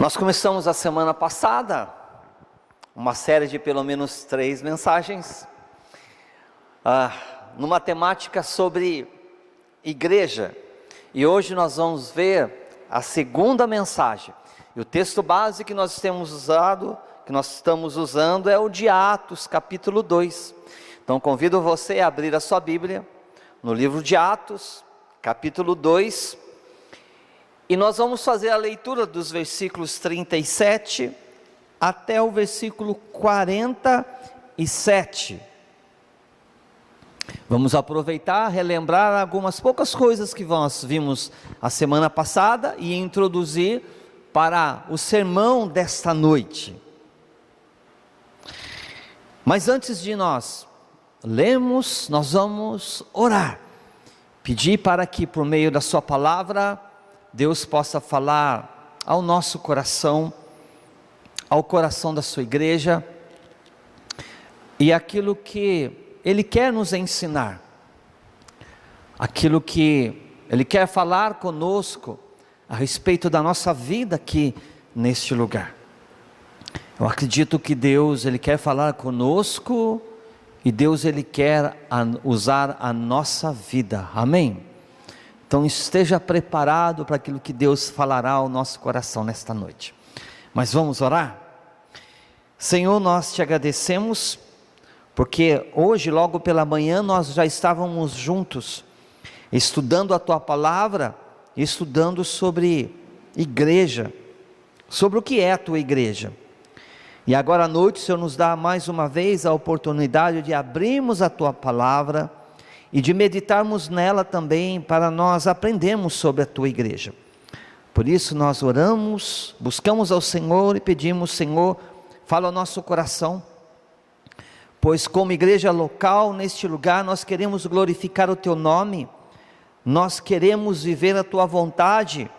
Nós começamos a semana passada uma série de pelo menos 3 mensagens, numa temática sobre igreja, e hoje nós vamos ver a segunda mensagem. E o texto base que nós estamos usando é o de Atos, capítulo 2. Então convido você a abrir a sua Bíblia no livro de Atos, capítulo 2. E nós vamos fazer a leitura dos versículos 37 até o versículo 47. Vamos aproveitar, relembrar algumas poucas coisas que nós vimos a semana passada e introduzir para o sermão desta noite. Mas antes de nós lermos, nós vamos orar, pedir para que por meio da sua palavra Deus possa falar ao nosso coração, ao coração da sua igreja, e aquilo que Ele quer nos ensinar, aquilo que Ele quer falar conosco, a respeito da nossa vida aqui neste lugar. Eu acredito que Deus, Ele quer falar conosco, e Deus, Ele quer usar a nossa vida, amém? Então esteja preparado para aquilo que Deus falará ao nosso coração nesta noite. Mas vamos orar? Senhor, nós te agradecemos, porque hoje logo pela manhã nós já estávamos juntos, estudando a Tua palavra, estudando sobre igreja, sobre o que é a Tua igreja. E agora à noite o Senhor nos dá mais uma vez a oportunidade de abrirmos a Tua palavra, e de meditarmos nela também, para nós aprendermos sobre a Tua igreja. Por isso nós oramos, buscamos ao Senhor e pedimos: Senhor, fala ao nosso coração, pois como igreja local neste lugar, nós queremos glorificar o Teu nome, nós queremos viver a Tua vontade,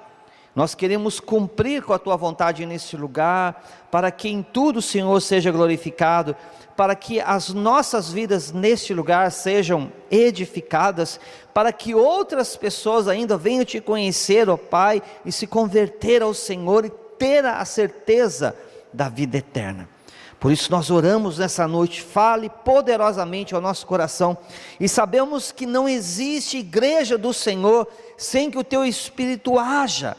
nós queremos cumprir com a Tua vontade neste lugar, para que em tudo o Senhor seja glorificado, para que as nossas vidas neste lugar sejam edificadas, para que outras pessoas ainda venham Te conhecer, ó Pai, e se converter ao Senhor e ter a certeza da vida eterna. Por isso nós oramos nessa noite, fale poderosamente ao nosso coração, e sabemos que não existe igreja do Senhor sem que o Teu Espírito haja.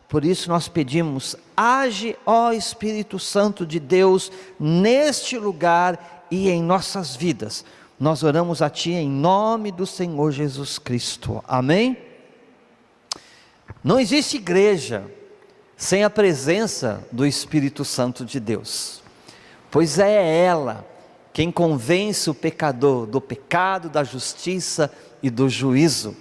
Por isso nós pedimos: age, ó Espírito Santo de Deus, neste lugar e em nossas vidas. Nós oramos a Ti em nome do Senhor Jesus Cristo, amém? Não existe igreja sem a presença do Espírito Santo de Deus, pois é ela quem convence o pecador do pecado, da justiça e do juízo.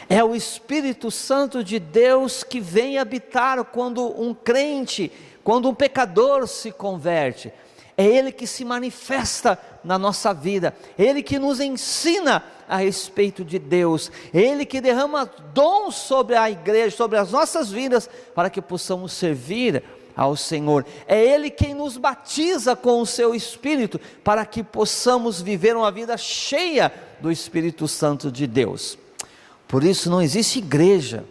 É o Espírito Santo de Deus que vem habitar quando um crente, quando um pecador se converte. É Ele que se manifesta na nossa vida, é Ele que nos ensina a respeito de Deus, é Ele que derrama dons sobre a igreja, sobre as nossas vidas, para que possamos servir ao Senhor. É Ele quem nos batiza com o Seu Espírito, para que possamos viver uma vida cheia do Espírito Santo de Deus. Por isso não existe igreja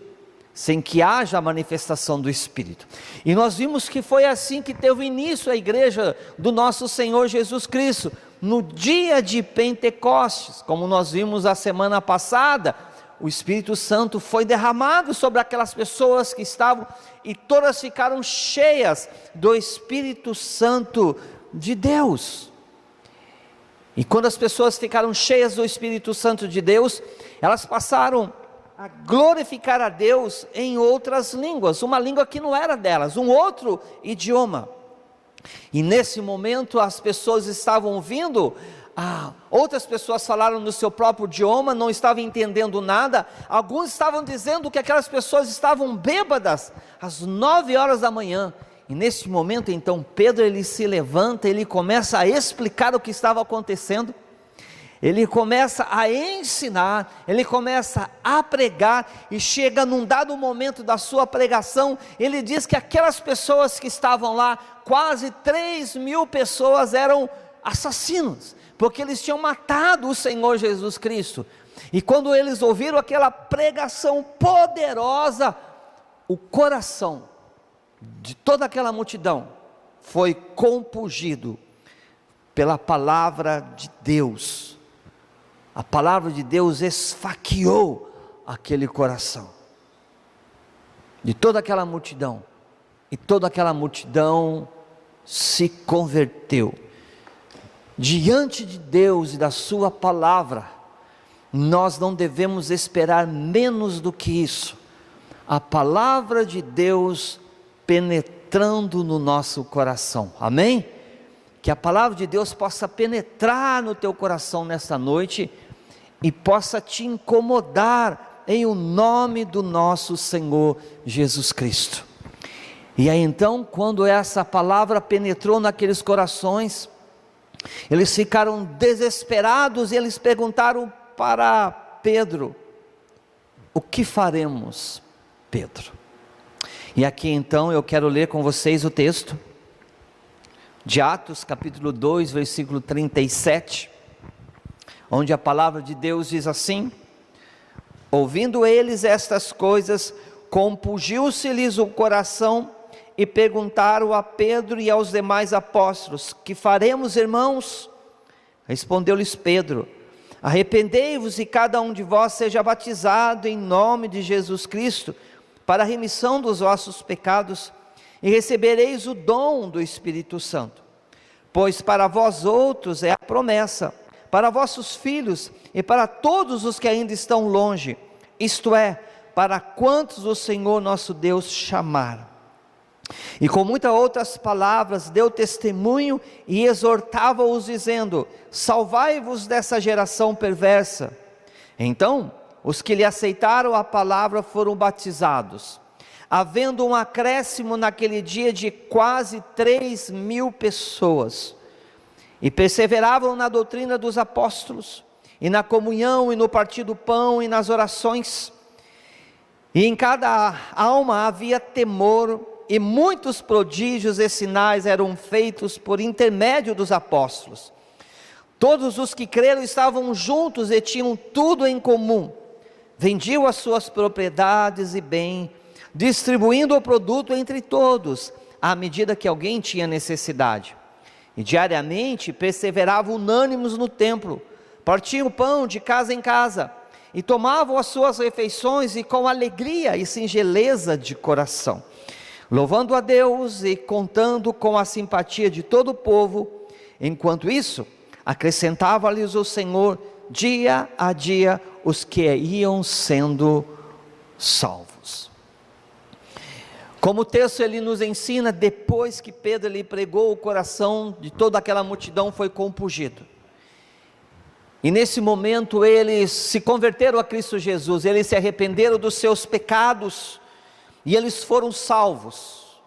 sem que haja a manifestação do Espírito. E nós vimos que foi assim que teve início a igreja do nosso Senhor Jesus Cristo, no dia de Pentecostes. Como nós vimos a semana passada, o Espírito Santo foi derramado sobre aquelas pessoas que estavam, e todas ficaram cheias do Espírito Santo de Deus. E quando as pessoas ficaram cheias do Espírito Santo de Deus, elas passaram a glorificar a Deus em outras línguas, uma língua que não era delas, um outro idioma. E nesse momento as pessoas estavam ouvindo, outras pessoas falaram no seu próprio idioma, não estavam entendendo nada. Alguns estavam dizendo que aquelas pessoas estavam bêbadas às 9 horas da manhã. E nesse momento então Pedro, ele se levanta, ele começa a explicar o que estava acontecendo, ele começa a ensinar, ele começa a pregar, e chega num dado momento da sua pregação, ele diz que aquelas pessoas que estavam lá, quase 3.000 pessoas, eram assassinos, porque eles tinham matado o Senhor Jesus Cristo. E quando eles ouviram aquela pregação poderosa, o coração de toda aquela multidão foi compungido pela palavra de Deus. A palavra de Deus esfaqueou aquele coração de toda aquela multidão, e toda aquela multidão se converteu. Diante de Deus e da sua palavra, nós não devemos esperar menos do que isso. A palavra de Deus penetrando no nosso coração, amém? Que a palavra de Deus possa penetrar no teu coração nesta noite, e possa te incomodar, em o nome do nosso Senhor Jesus Cristo. E aí então, quando essa palavra penetrou naqueles corações, eles ficaram desesperados, e eles perguntaram para Pedro: o que faremos, Pedro? E aqui então eu quero ler com vocês o texto de Atos capítulo 2, versículo 37, onde a palavra de Deus diz assim: ouvindo eles estas coisas, compungiu-se-lhes o coração, e perguntaram a Pedro e aos demais apóstolos: que faremos, irmãos? Respondeu-lhes Pedro: arrependei-vos e cada um de vós seja batizado em nome de Jesus Cristo, para a remissão dos vossos pecados, e recebereis o dom do Espírito Santo. Pois para vós outros é a promessa, para vossos filhos e para todos os que ainda estão longe, isto é, para quantos o Senhor nosso Deus chamar. E com muitas outras palavras deu testemunho e exortava-os dizendo: salvai-vos dessa geração perversa. Então os que lhe aceitaram a palavra foram batizados, havendo um acréscimo naquele dia de quase 3.000 pessoas, e perseveravam na doutrina dos apóstolos, e na comunhão, e no partir do pão, e nas orações, e em cada alma havia temor, e muitos prodígios e sinais eram feitos por intermédio dos apóstolos. Todos os que creram estavam juntos e tinham tudo em comum, vendiam as suas propriedades e bem, distribuindo o produto entre todos, à medida que alguém tinha necessidade. E diariamente perseveravam unânimes no templo, partiam o pão de casa em casa, e tomavam as suas refeições, e com alegria e singeleza de coração, louvando a Deus e contando com a simpatia de todo o povo. Enquanto isso, acrescentava-lhes o Senhor dia a dia os que iam sendo salvos. Como o texto ele nos ensina, depois que Pedro lhe pregou, o coração de toda aquela multidão foi compungido. E nesse momento eles se converteram a Cristo Jesus, eles se arrependeram dos seus pecados, e eles foram salvos.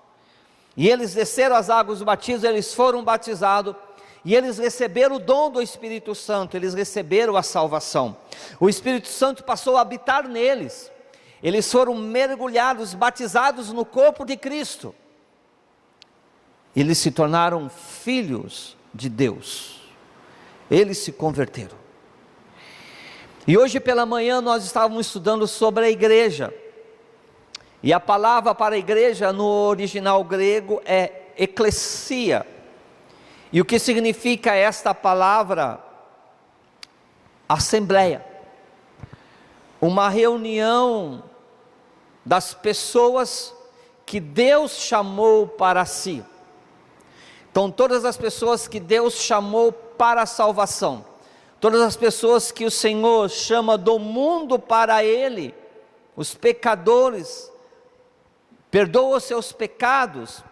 E eles desceram as águas do batismo, eles foram batizados, e eles receberam o dom do Espírito Santo, eles receberam a salvação. O Espírito Santo passou a habitar neles, eles foram mergulhados, batizados no corpo de Cristo, eles se tornaram filhos de Deus, eles se converteram. E hoje pela manhã nós estávamos estudando sobre a igreja, e a palavra para a igreja no original grego é eclesia. E o que significa esta palavra? Assembleia. Uma reunião das pessoas que Deus chamou para si. Então todas as pessoas que Deus chamou para a salvação, todas as pessoas que o Senhor chama do mundo para Ele, os pecadores, perdoa os seus pecados,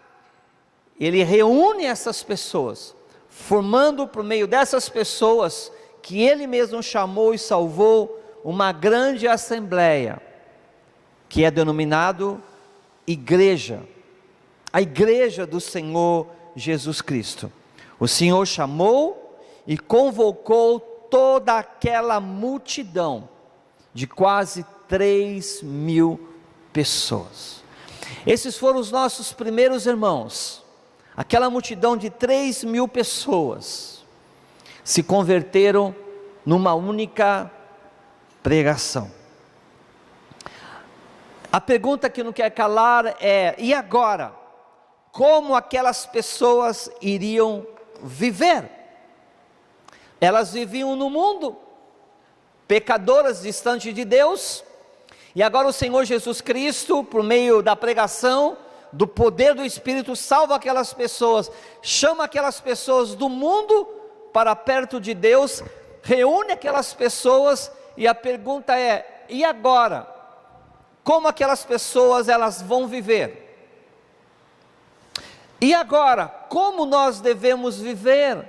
Ele reúne essas pessoas, formando por meio dessas pessoas, que Ele mesmo chamou e salvou, uma grande assembleia, que é denominado igreja, a igreja do Senhor Jesus Cristo. O Senhor chamou e convocou toda aquela multidão, de quase 3.000 pessoas. Esses foram os nossos primeiros irmãos. Aquela multidão de 3.000 pessoas se converteram numa única pregação. A pergunta que não quer calar é: e agora? como aquelas pessoas iriam viver. Elas viviam no mundo, pecadoras, distantes de Deus, e agora o Senhor Jesus Cristo, por meio da pregação, do poder do Espírito, salva aquelas pessoas, chama aquelas pessoas do mundo para perto de Deus, reúne aquelas pessoas, e a pergunta é: e agora? Como aquelas pessoas elas vão viver? E agora, como nós devemos viver,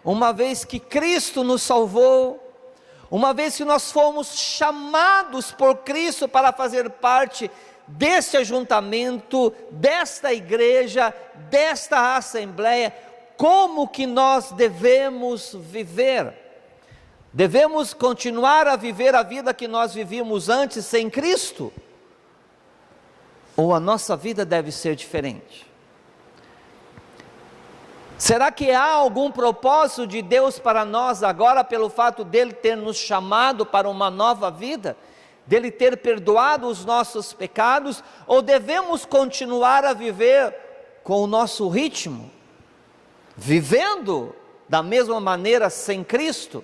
uma vez que Cristo nos salvou, uma vez que nós fomos chamados por Cristo para fazer parte deste ajuntamento, desta igreja, desta assembleia? Como que nós devemos viver? Devemos continuar a viver a vida que nós vivíamos antes sem Cristo? Ou a nossa vida deve ser diferente? Será que há algum propósito de Deus para nós agora, pelo fato dele ter nos chamado para uma nova vida, dele ter perdoado os nossos pecados, ou devemos continuar a viver com o nosso ritmo, vivendo da mesma maneira sem Cristo?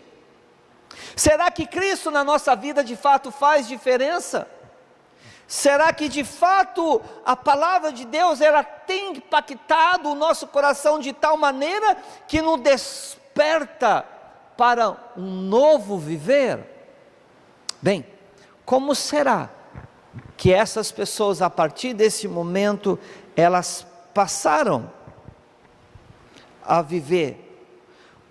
Será que Cristo na nossa vida de fato faz diferença? Será que de fato a palavra de Deus ela tem impactado o nosso coração de tal maneira que nos desperta para um novo viver? Bem, como será que essas pessoas, a partir desse momento, elas passaram a viver?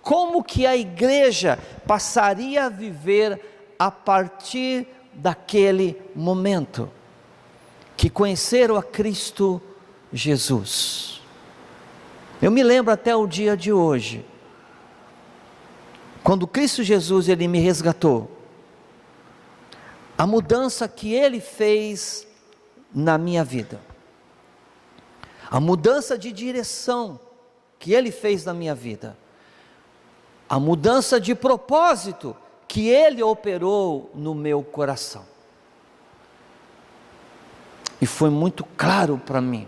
Como que a igreja passaria a viver a partir daquele momento que conheceram a Cristo Jesus? Eu me lembro até o dia de hoje, quando Cristo Jesus ele me resgatou, a mudança que ele fez na minha vida, a mudança de direção que ele fez na minha vida, a mudança de propósito que ele operou no meu coração. E foi muito claro para mim,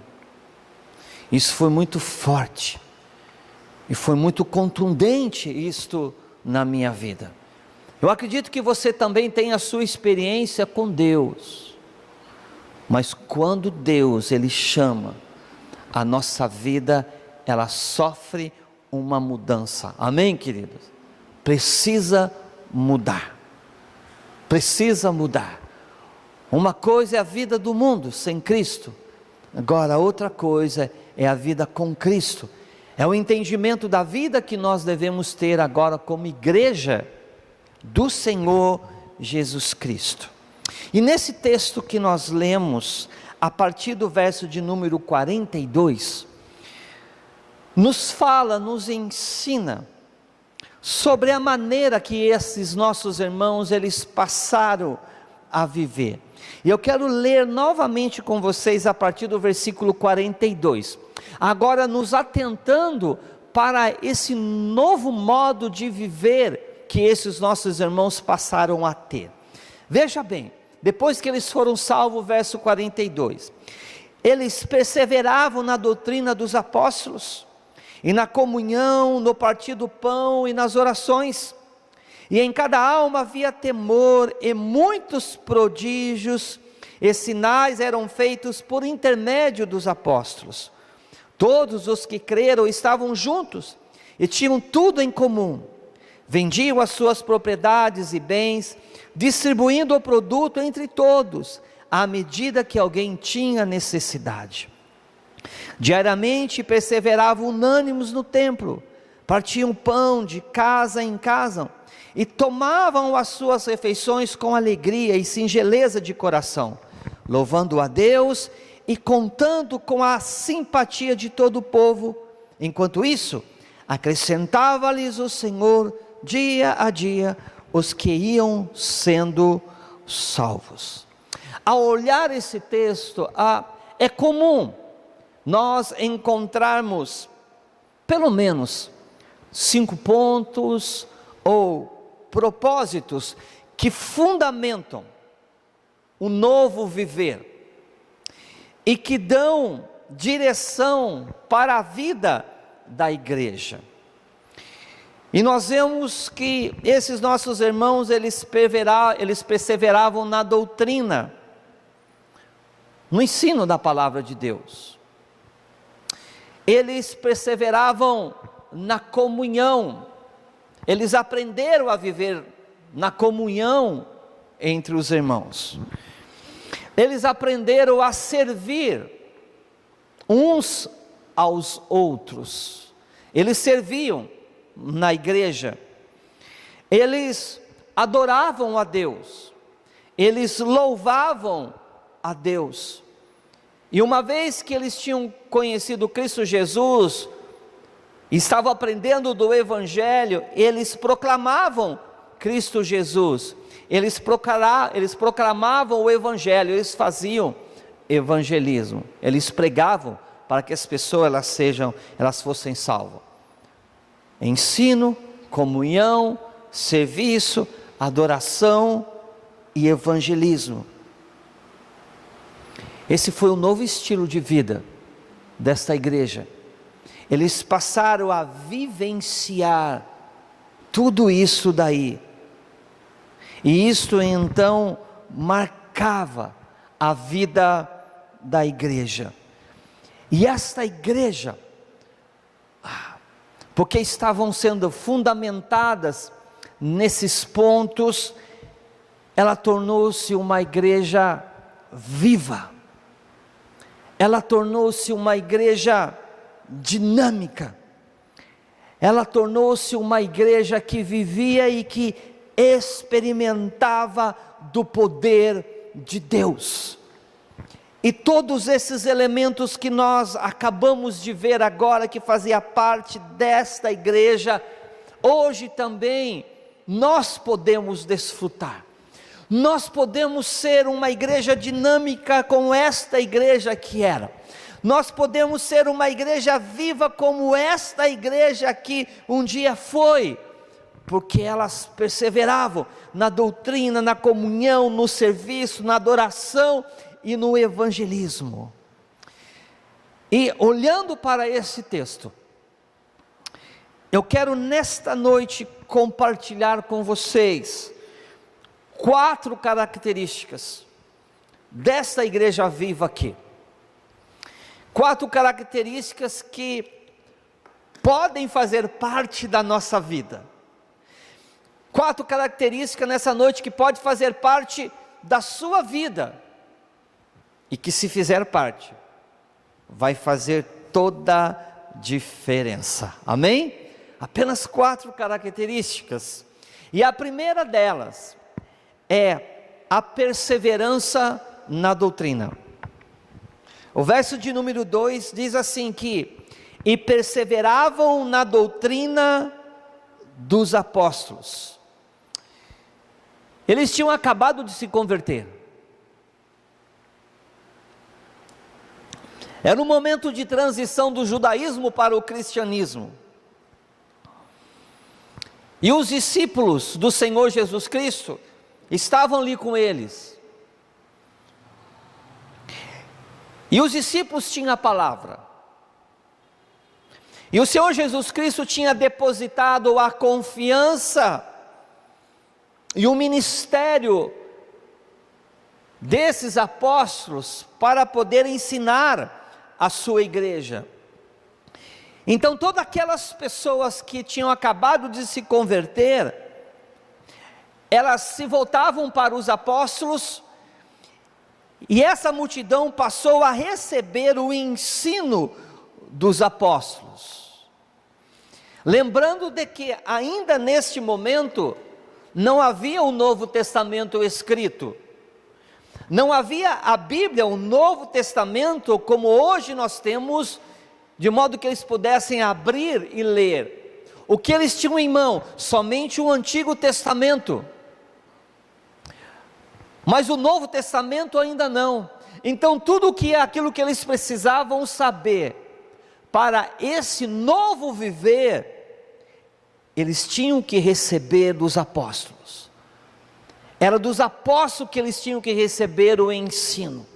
isso foi muito forte, e foi muito contundente isto na minha vida. Eu acredito que você também tem a sua experiência com Deus, mas quando Deus ele chama, a nossa vida ela sofre uma mudança, amém, queridos? Precisa mudar, precisa mudar. Uma coisa é a vida do mundo sem Cristo, agora outra coisa é a vida com Cristo, é o entendimento da vida que nós devemos ter agora como igreja do Senhor Jesus Cristo. E nesse texto que nós lemos, a partir do verso de número 42, nos fala, nos ensina sobre a maneira que esses nossos irmãos, eles passaram a viver. E eu quero ler novamente com vocês a partir do versículo 42, agora nos atentando para esse novo modo de viver que esses nossos irmãos passaram a ter. Veja bem, depois que eles foram salvos, verso 42, eles perseveravam na doutrina dos apóstolos, e na comunhão, no partir do pão e nas orações, e em cada alma havia temor, e muitos prodígios e sinais eram feitos por intermédio dos apóstolos. Todos os que creram estavam juntos, e tinham tudo em comum, vendiam as suas propriedades e bens, distribuindo o produto entre todos, à medida que alguém tinha necessidade. Diariamente perseveravam unânimes no templo, partiam pão de casa em casa, e tomavam as suas refeições com alegria e singeleza de coração, louvando a Deus e contando com a simpatia de todo o povo. Enquanto isso, acrescentava-lhes o Senhor dia a dia os que iam sendo salvos. Ao olhar esse texto, é comum nós encontrarmos pelo menos 5 pontos ou propósitos que fundamentam o novo viver e que dão direção para a vida da igreja. E nós vemos que esses nossos irmãos, eles perseveravam na doutrina, no ensino da palavra de Deus. Eles perseveravam na comunhão, eles aprenderam a viver na comunhão entre os irmãos. Eles aprenderam a servir uns aos outros. Eles serviam na igreja. Eles adoravam a Deus. Eles louvavam a Deus. E uma vez que eles tinham conhecido Cristo Jesus, estavam aprendendo do Evangelho, eles proclamavam Cristo Jesus. Eles proclamavam o Evangelho, eles faziam evangelismo, eles pregavam para que as pessoas elas fossem salvas. Ensino, comunhão, serviço, adoração e evangelismo. Esse foi o novo estilo de vida desta igreja. Eles passaram a vivenciar tudo isso daí. E isto então marcava a vida da igreja. E esta igreja, porque estavam sendo fundamentadas nesses pontos, ela tornou-se uma igreja viva. Ela tornou-se uma igreja dinâmica. Ela tornou-se uma igreja que vivia e que experimentava do poder de Deus. E todos esses elementos que nós acabamos de ver agora, que fazia parte desta igreja, hoje também nós podemos desfrutar. Nós podemos ser uma igreja dinâmica como esta igreja que era. Nós podemos ser uma igreja viva como esta igreja que um dia foi, porque elas perseveravam na doutrina, na comunhão, no serviço, na adoração e no evangelismo. E olhando para esse texto, eu quero nesta noite compartilhar com vocês 4 características desta igreja viva aqui. 4 características que podem fazer parte da nossa vida. 4 características nessa noite que pode fazer parte da sua vida. E que se fizer parte, vai fazer toda a diferença. Amém? Apenas 4 características. E a primeira delas é a perseverança na doutrina. O verso de número 2 diz assim que: e perseveravam na doutrina dos apóstolos. Eles tinham acabado de se converter. Era um momento de transição do judaísmo para o cristianismo. E os discípulos do Senhor Jesus Cristo estavam ali com eles. E os discípulos tinham a palavra. E o Senhor Jesus Cristo tinha depositado a confiança e o ministério desses apóstolos para poder ensinar a sua igreja. Então todas aquelas pessoas que tinham acabado de se converter, elas se voltavam para os apóstolos, e essa multidão passou a receber o ensino dos apóstolos. Lembrando de que ainda neste momento não havia o Novo Testamento escrito. Não havia a Bíblia, o Novo Testamento, como hoje nós temos, de modo que eles pudessem abrir e ler. O que eles tinham em mão? Somente o Antigo Testamento. Mas o Novo Testamento ainda não. Então tudo aquilo que eles precisavam saber para esse novo viver, eles tinham que receber dos apóstolos. Era dos apóstolos que eles tinham que receber o ensino.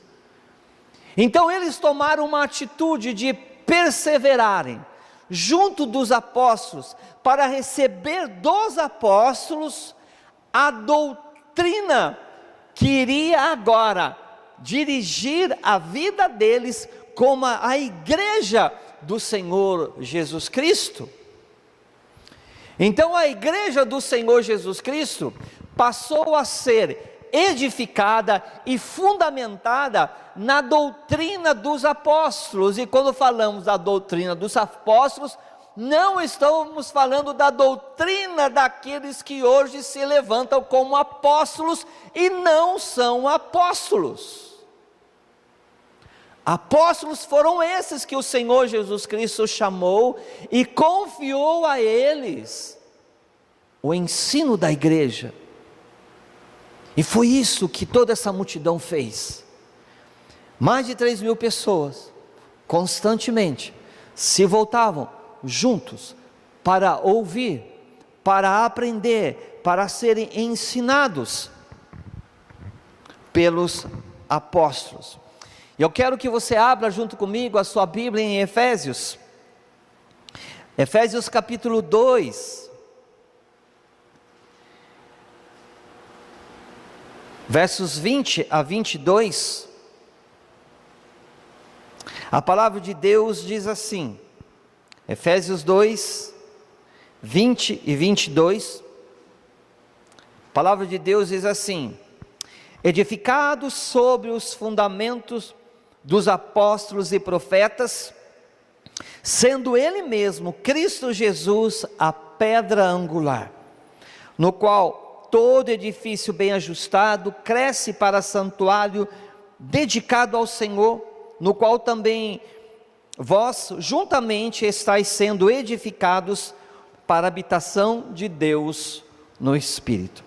Então eles tomaram uma atitude de perseverarem junto dos apóstolos, para receber dos apóstolos a doutrina que iria agora dirigir a vida deles como a igreja do Senhor Jesus Cristo. Então a igreja do Senhor Jesus Cristo passou a ser edificada e fundamentada na doutrina dos apóstolos. E quando falamos da doutrina dos apóstolos, não estamos falando da doutrina daqueles que hoje se levantam como apóstolos e não são apóstolos. Apóstolos foram esses que o Senhor Jesus Cristo chamou e confiou a eles o ensino da igreja. E foi isso que toda essa multidão fez. Mais de 3.000 pessoas, constantemente, se voltavam juntos para ouvir, para aprender, para serem ensinados pelos apóstolos. Eu quero que você abra junto comigo a sua Bíblia em Efésios. Efésios capítulo 2. Versos 20 a 22. A palavra de Deus diz assim, Efésios 2, 20 e 22, a palavra de Deus diz assim: edificados sobre os fundamentos dos apóstolos e profetas, sendo Ele mesmo, Cristo Jesus, a pedra angular, no qual todo edifício bem ajustado cresce para santuário dedicado ao Senhor, no qual também vós juntamente estáis sendo edificados para a habitação de Deus no Espírito.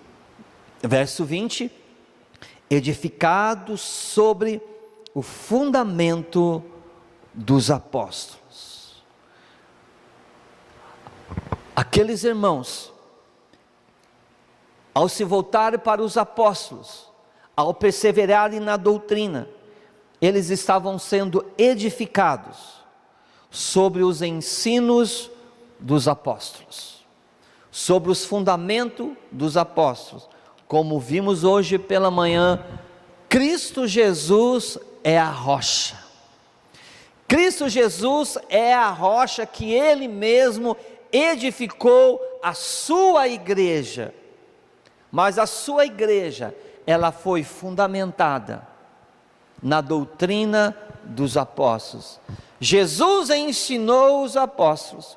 Verso 20, edificados sobre o fundamento dos apóstolos. Aqueles irmãos, ao se voltarem para os apóstolos, ao perseverarem na doutrina, eles estavam sendo edificados sobre os ensinos dos apóstolos, sobre os fundamentos dos apóstolos. Como vimos hoje pela manhã, Cristo Jesus é a rocha. Cristo Jesus é a rocha que Ele mesmo edificou a sua igreja. Mas a sua igreja, ela foi fundamentada na doutrina dos apóstolos. Jesus ensinou os apóstolos.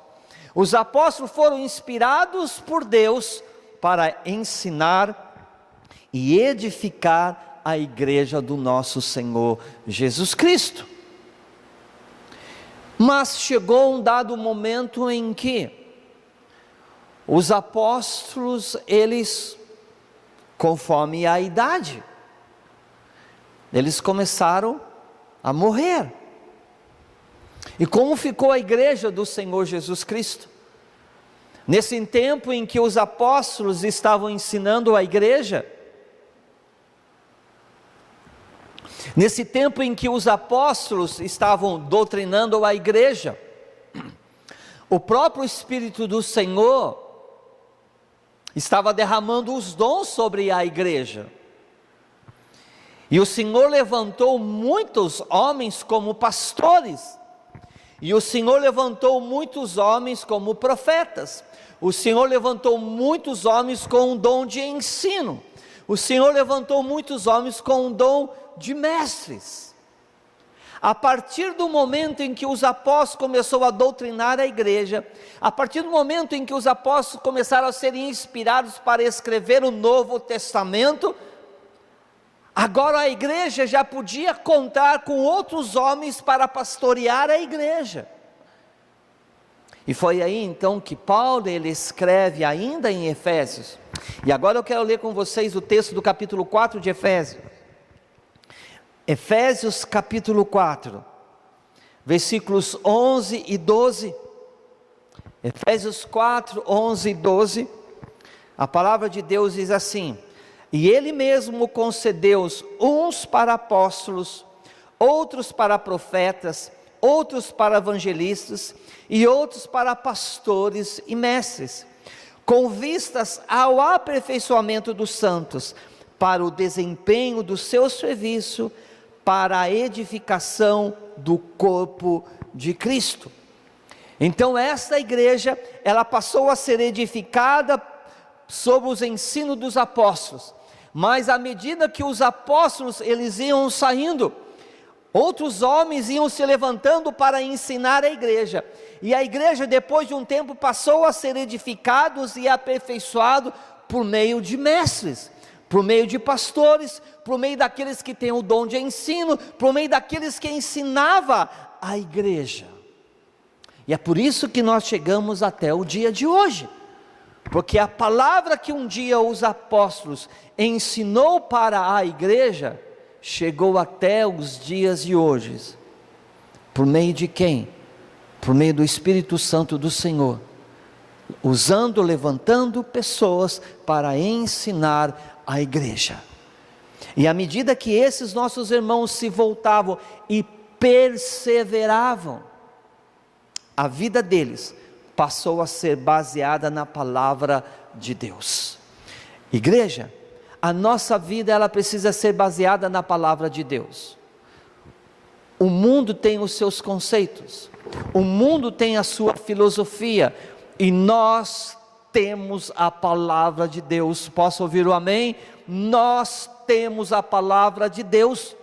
Os apóstolos foram inspirados por Deus para ensinar e edificar a igreja do nosso Senhor Jesus Cristo. Mas chegou um dado momento em que os apóstolos, eles, conforme a idade, eles começaram a morrer. E como ficou a igreja do Senhor Jesus Cristo? Nesse tempo em que os apóstolos estavam ensinando a igreja, nesse tempo em que os apóstolos estavam doutrinando a igreja, o próprio Espírito do Senhor estava derramando os dons sobre a igreja. E o Senhor levantou muitos homens como pastores, e o Senhor levantou muitos homens como profetas, o Senhor levantou muitos homens com um dom de ensino, o Senhor levantou muitos homens com um dom de mestres. A partir do momento em que os apóstolos começaram a doutrinar a igreja, a partir do momento em que os apóstolos começaram a ser inspirados para escrever o Novo Testamento, agora a igreja já podia contar com outros homens para pastorear a igreja. E foi aí então que Paulo, ele escreve ainda em Efésios, e agora eu quero ler com vocês o texto do capítulo 4 de Efésios. Efésios capítulo 4, versículos 11 e 12, Efésios 4, 11 e 12, a palavra de Deus diz assim: e Ele mesmo concedeu uns para apóstolos, outros para profetas, outros para evangelistas e outros para pastores e mestres, com vistas ao aperfeiçoamento dos santos, para o desempenho do seu serviço, para a edificação do corpo de Cristo. Então esta igreja, ela passou a ser edificada sobre os ensinos dos apóstolos, mas à medida que os apóstolos eles iam saindo, outros homens iam se levantando para ensinar a igreja, e a igreja depois de um tempo passou a ser edificados e aperfeiçoado por meio de mestres, por meio de pastores, por meio daqueles que têm o dom de ensino, por meio daqueles que ensinava a igreja. E é por isso que nós chegamos até o dia de hoje, porque a palavra que um dia os apóstolos ensinou para a igreja, chegou até os dias de hoje. Por meio de quem? Por meio do Espírito Santo do Senhor, usando, levantando pessoas para ensinar a igreja. E à medida que esses nossos irmãos se voltavam e perseveravam, a vida deles passou a ser baseada na palavra de Deus. Igreja, a nossa vida ela precisa ser baseada na palavra de Deus. O mundo tem os seus conceitos, o mundo tem a sua filosofia, e nós temos a palavra de Deus. Posso ouvir o amém? Nós temos a palavra de Deus.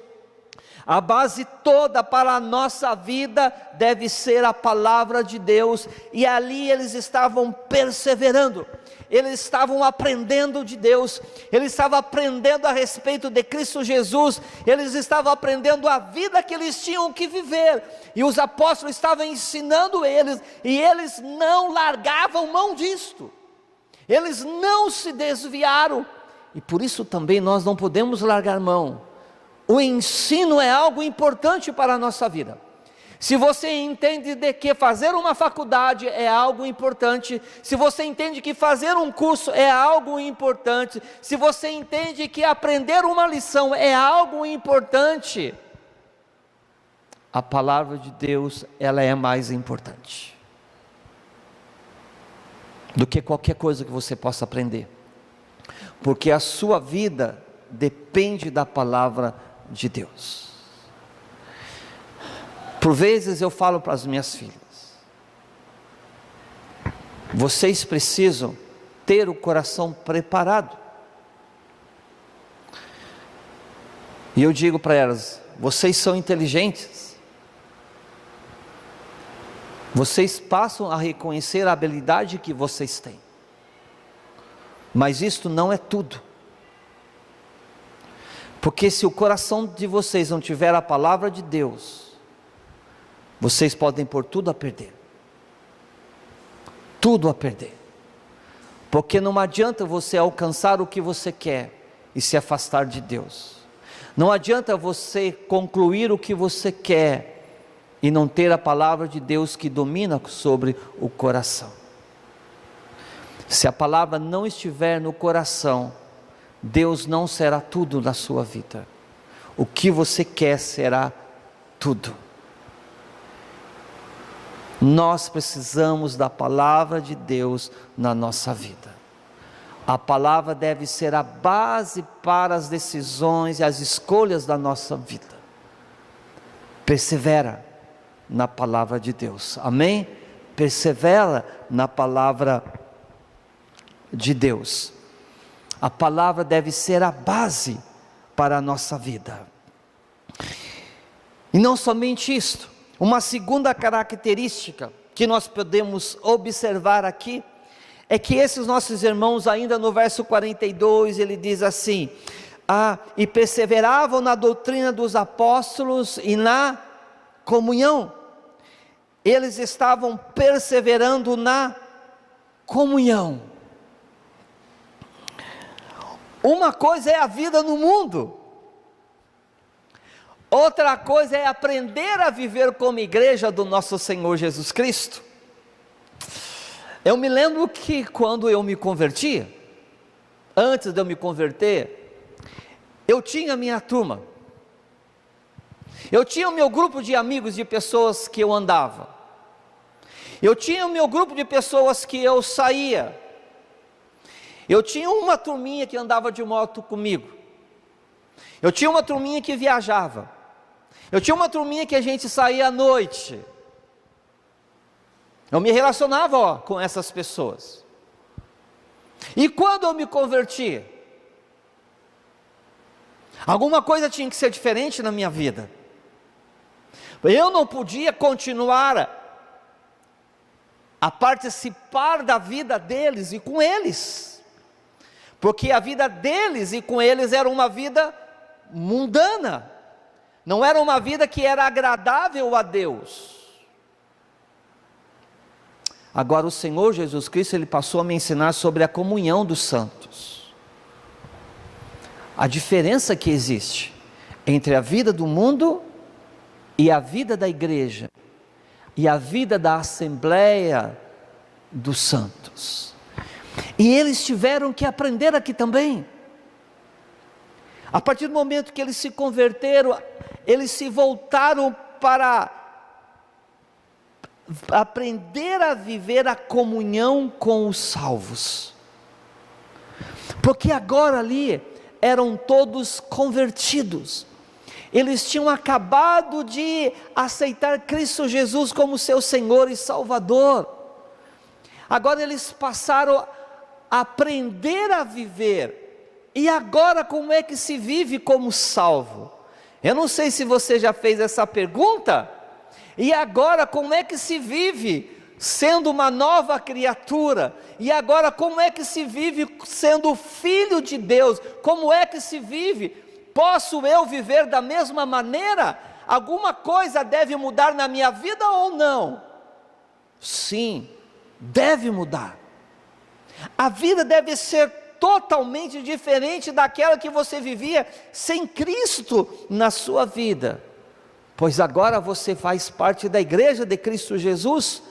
A base toda para a nossa vida deve ser a palavra de Deus, e ali eles estavam perseverando, eles estavam aprendendo de Deus, eles estavam aprendendo a respeito de Cristo Jesus, eles estavam aprendendo a vida que eles tinham que viver, e os apóstolos estavam ensinando eles, e eles não largavam mão disto, eles não se desviaram, e por isso também nós não podemos largar mão. O ensino é algo importante para a nossa vida. Se você entende de que fazer uma faculdade é algo importante, se você entende que fazer um curso é algo importante, se você entende que aprender uma lição é algo importante, a palavra de Deus, ela é mais importante do que qualquer coisa que você possa aprender, porque a sua vida depende da palavra de Deus. Por vezes eu falo para as minhas filhas, vocês precisam ter o coração preparado, e eu digo para elas, vocês são inteligentes, vocês passam a reconhecer a habilidade que vocês têm, mas isto não é tudo, porque se o coração de vocês não tiver a palavra de Deus, vocês podem pôr tudo a perder, tudo a perder, porque não adianta você alcançar o que você quer e se afastar de Deus, não adianta você concluir o que você quer e não ter a palavra de Deus que domina sobre o coração. Se a palavra não estiver no coração, Deus não será tudo na sua vida, o que você quer será tudo. Nós precisamos da palavra de Deus na nossa vida. A palavra deve ser a base para as decisões e as escolhas da nossa vida. Persevera na palavra de Deus, amém? Persevera na palavra de Deus. A palavra deve ser a base para a nossa vida. E não somente isto, uma segunda característica que nós podemos observar aqui, é que esses nossos irmãos, ainda no verso 42, ele diz assim, e perseveravam na doutrina dos apóstolos e na comunhão. Eles estavam perseverando na comunhão. Uma coisa é a vida no mundo, outra coisa é aprender a viver como igreja do nosso Senhor Jesus Cristo. Eu me lembro que quando eu me converti, antes de eu me converter, eu tinha minha turma, Eu tinha o meu grupo de amigos, de pessoas que eu andava. Eu tinha o meu grupo de pessoas que eu saía. Eu tinha uma turminha que andava de moto comigo. Eu tinha uma turminha que viajava. Eu tinha uma turminha que a gente saía à noite. Eu me relacionava com essas pessoas. E quando eu me converti, alguma coisa tinha que ser diferente na minha vida. Eu não podia continuar a participar da vida deles e com eles, porque a vida deles e com eles era uma vida mundana, não era uma vida que era agradável a Deus. Agora o Senhor Jesus Cristo, Ele passou a me ensinar sobre a comunhão dos santos, a diferença que existe entre a vida do mundo e a vida da igreja, e a vida da Assembleia dos Santos. E eles tiveram que aprender aqui também. A partir do momento que eles se converteram, eles se voltaram para aprender a viver a comunhão com os salvos, porque agora ali eram todos convertidos. Eles tinham acabado de aceitar Cristo Jesus como seu Senhor e Salvador. Agora eles passaram a aprender a viver. E agora como é que se vive como salvo? Eu não sei se você já fez essa pergunta. E agora como é que se vive sendo uma nova criatura? E agora como é que se vive sendo filho de Deus? Como é que se vive? Posso eu viver da mesma maneira? Alguma coisa deve mudar na minha vida ou não? Sim, deve mudar. A vida deve ser totalmente diferente daquela que você vivia sem Cristo na sua vida, pois agora você faz parte da igreja de Cristo Jesus,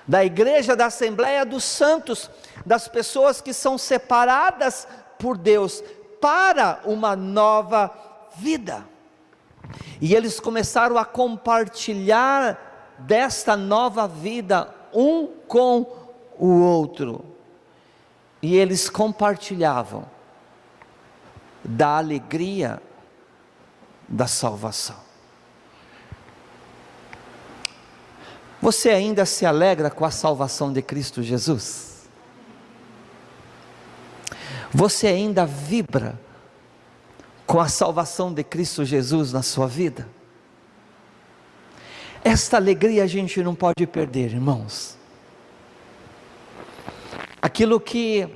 da igreja da Assembleia dos Santos, das pessoas que são separadas por Deus para uma nova vida. E eles começaram a compartilhar desta nova vida um com o outro, e eles compartilhavam da alegria da salvação. Você ainda se alegra com a salvação de Cristo Jesus? Você ainda vibra com a salvação de Cristo Jesus na sua vida? Esta alegria a gente não pode perder, irmãos. Aquilo que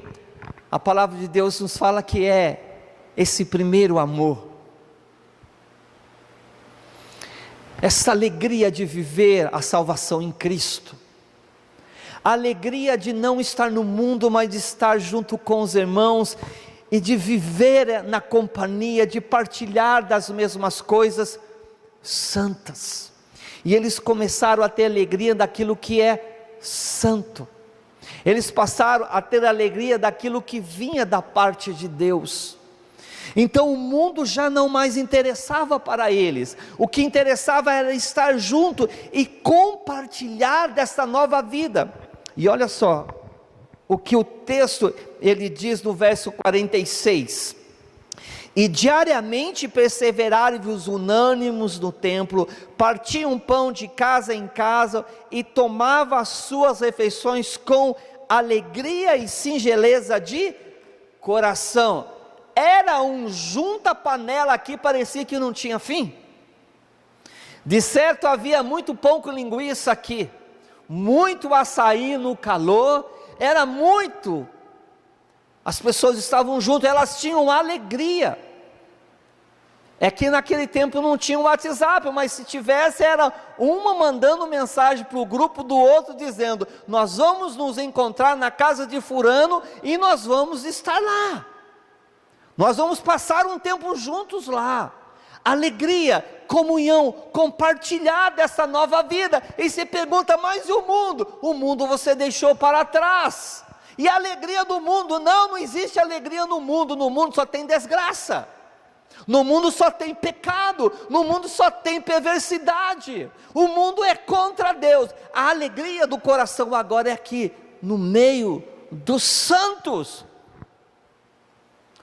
a palavra de Deus nos fala que é esse primeiro amor, essa alegria de viver a salvação em Cristo, a alegria de não estar no mundo, mas de estar junto com os irmãos, e de viver na companhia, de partilhar das mesmas coisas santas. E eles começaram a ter alegria daquilo que é santo. Eles passaram a ter alegria daquilo que vinha da parte de Deus. Então o mundo já não mais interessava para eles. O que interessava era estar junto e compartilhar dessa nova vida. E olha só o que o texto ele diz no verso 46: e diariamente perseverai-vos unânimes no templo, partiam pão de casa em casa e tomavam as suas refeições com alegria e singeleza de coração. Era um junta-panela aqui, parecia que não tinha fim. De certo havia muito pão com linguiça aqui, muito açaí no calor, era muito. As pessoas estavam juntas, elas tinham alegria. É que naquele tempo não tinha o WhatsApp, mas se tivesse, era uma mandando mensagem para o grupo do outro, dizendo: nós vamos nos encontrar na casa de fulano e nós vamos estar lá. Nós vamos passar um tempo juntos lá. Alegria, comunhão, compartilhar dessa nova vida. E se pergunta: mas e o mundo? O mundo você deixou para trás. E a alegria do mundo? Não existe alegria no mundo só tem desgraça. No mundo só tem pecado, no mundo só tem perversidade, o mundo é contra Deus. A alegria do coração agora é aqui, no meio dos santos.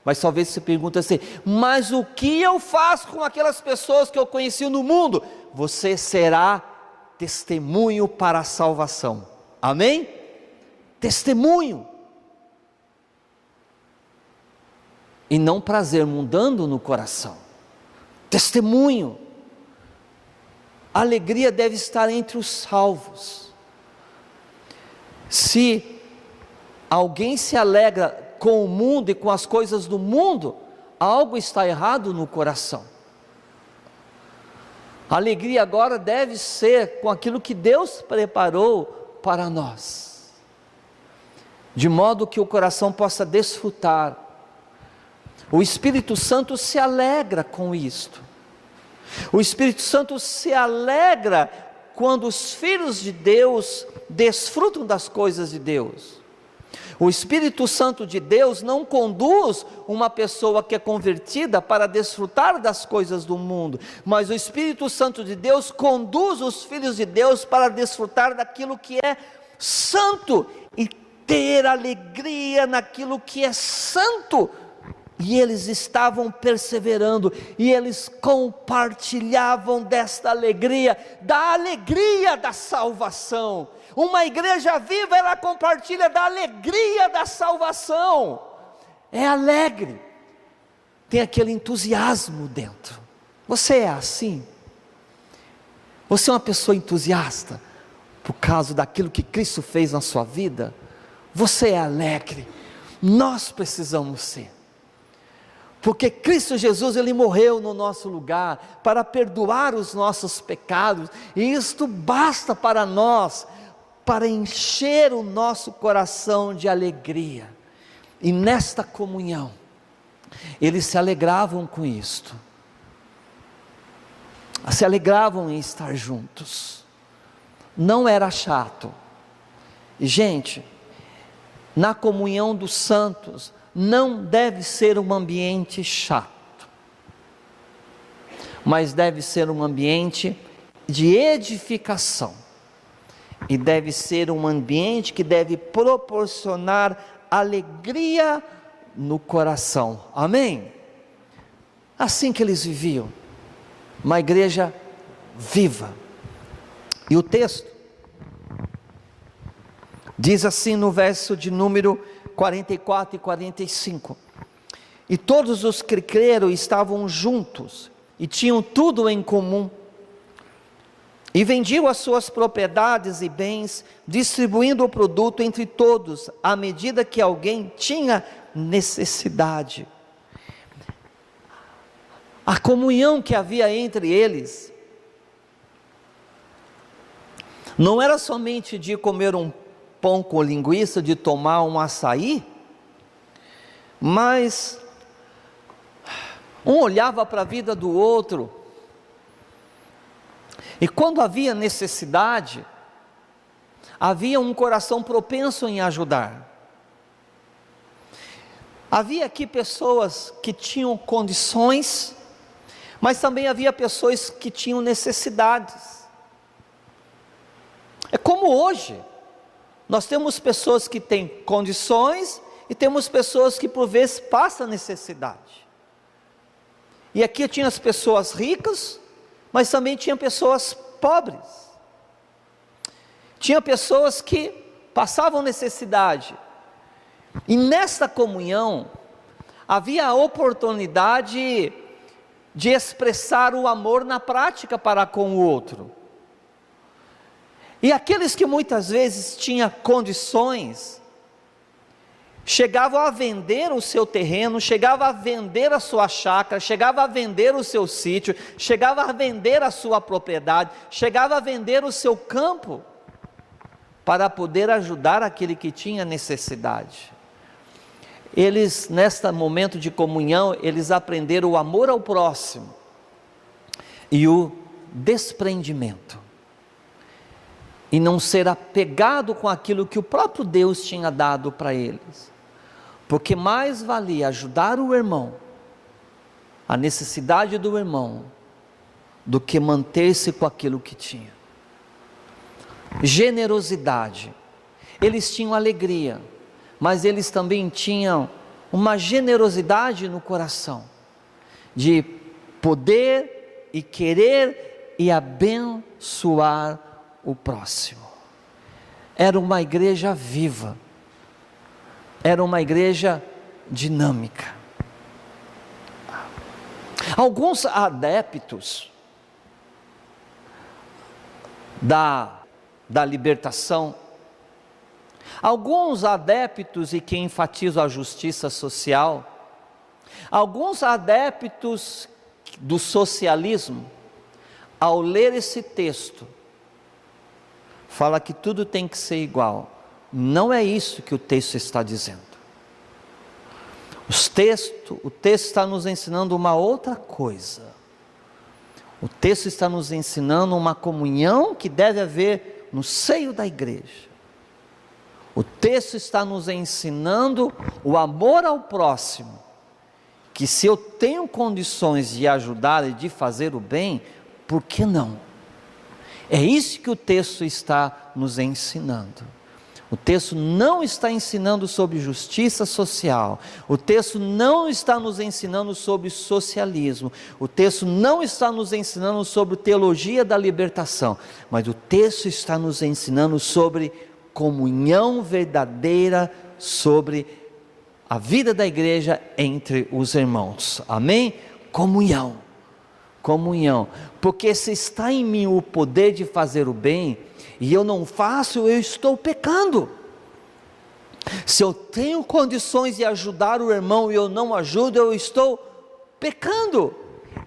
Mas talvez você pergunte assim: mas o que eu faço com aquelas pessoas que eu conheci no mundo? Você será testemunho para a salvação, amém? Testemunho, e não prazer mundano no coração, testemunho. A alegria deve estar entre os salvos. Se alguém se alegra com o mundo e com as coisas do mundo, algo está errado no coração. A alegria agora deve ser com aquilo que Deus preparou para nós, de modo que o coração possa desfrutar. O Espírito Santo se alegra com isto. O Espírito Santo se alegra quando os filhos de Deus desfrutam das coisas de Deus. O Espírito Santo de Deus não conduz uma pessoa que é convertida para desfrutar das coisas do mundo, mas o Espírito Santo de Deus conduz os filhos de Deus para desfrutar daquilo que é santo e ter alegria naquilo que é santo. E eles estavam perseverando, e eles compartilhavam desta alegria, da alegria da salvação. Uma igreja viva, ela compartilha da alegria da salvação, é alegre, tem aquele entusiasmo dentro. Você é assim? Você é uma pessoa entusiasta, por causa daquilo que Cristo fez na sua vida? Você é alegre? Nós precisamos ser. Porque Cristo Jesus, Ele morreu no nosso lugar, para perdoar os nossos pecados, e isto basta para nós, para encher o nosso coração de alegria. E nesta comunhão, eles se alegravam com isto, se alegravam em estar juntos, não era chato. E gente, na comunhão dos santos, não deve ser um ambiente chato, mas deve ser um ambiente de edificação, e deve ser um ambiente que deve proporcionar alegria no coração, amém? Assim que eles viviam, uma igreja viva. E o texto diz assim no verso de número 44 e 45: e todos os que creram estavam juntos, e tinham tudo em comum, e vendiam as suas propriedades e bens, distribuindo o produto entre todos, à medida que alguém tinha necessidade. A comunhão que havia entre eles, não era somente de comer um pão com linguiça, de tomar um açaí, mas um olhava para a vida do outro, e quando havia necessidade, havia um coração propenso em ajudar. Havia aqui pessoas que tinham condições, mas também havia pessoas que tinham necessidades. É como hoje, nós temos pessoas que têm condições, e temos pessoas que por vezes passam necessidade. E aqui tinha as pessoas ricas, mas também tinha pessoas pobres. Tinha pessoas que passavam necessidade. E nesta comunhão, havia a oportunidade de expressar o amor na prática para com o outro. E aqueles que muitas vezes tinham condições, chegavam a vender o seu terreno, chegavam a vender a sua chácara, chegavam a vender o seu sítio, chegavam a vender a sua propriedade, chegavam a vender o seu campo, para poder ajudar aquele que tinha necessidade. Eles, neste momento de comunhão, eles aprenderam o amor ao próximo, e o desprendimento, e não ser apegado com aquilo que o próprio Deus tinha dado para eles, porque mais valia ajudar o irmão a necessidade do irmão do que manter-se com aquilo que tinha. Generosidade. Eles tinham alegria, mas eles também tinham uma generosidade no coração, de poder e querer e abençoar o próximo. Era uma igreja viva, era uma igreja dinâmica. Alguns adeptos da libertação, alguns adeptos e que enfatizam a justiça social, alguns adeptos do socialismo, ao ler esse texto, fala que tudo tem que ser igual. Não é isso que o texto está dizendo. O texto está nos ensinando uma outra coisa. O texto está nos ensinando uma comunhão que deve haver no seio da igreja. O texto está nos ensinando o amor ao próximo, que se eu tenho condições de ajudar e de fazer o bem, por que não? É isso que o texto está nos ensinando. O texto não está ensinando sobre justiça social, o texto não está nos ensinando sobre socialismo, o texto não está nos ensinando sobre teologia da libertação, mas o texto está nos ensinando sobre comunhão verdadeira, sobre a vida da igreja entre os irmãos, amém? Comunhão, porque se está em mim o poder de fazer o bem, e eu não faço, eu estou pecando. Se eu tenho condições de ajudar o irmão e eu não ajudo, eu estou pecando.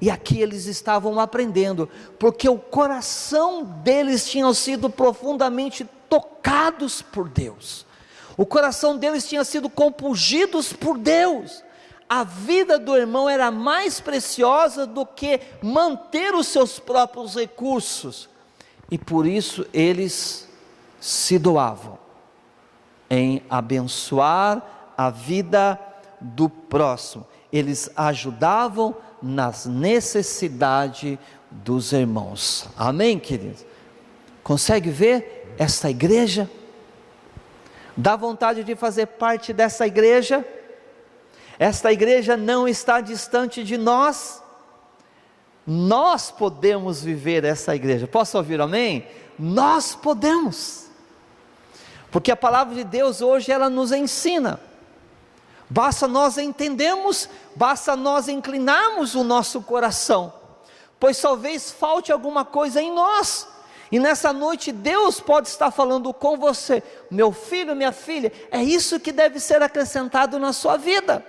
E aqui eles estavam aprendendo, porque o coração deles tinha sido profundamente tocados por Deus, o coração deles tinha sido compungidos por Deus. A vida do irmão era mais preciosa do que manter os seus próprios recursos, e por isso eles se doavam em abençoar a vida do próximo. Eles ajudavam nas necessidades dos irmãos. Amém, queridos? Consegue ver esta igreja? Dá vontade de fazer parte dessa igreja? Esta igreja não está distante de nós. Nós podemos viver essa igreja. Posso ouvir amém? Nós podemos, porque a palavra de Deus hoje ela nos ensina. Basta nós entendermos, basta nós inclinarmos o nosso coração, pois talvez falte alguma coisa em nós, e nessa noite Deus pode estar falando com você: meu filho, minha filha, é isso que deve ser acrescentado na sua vida,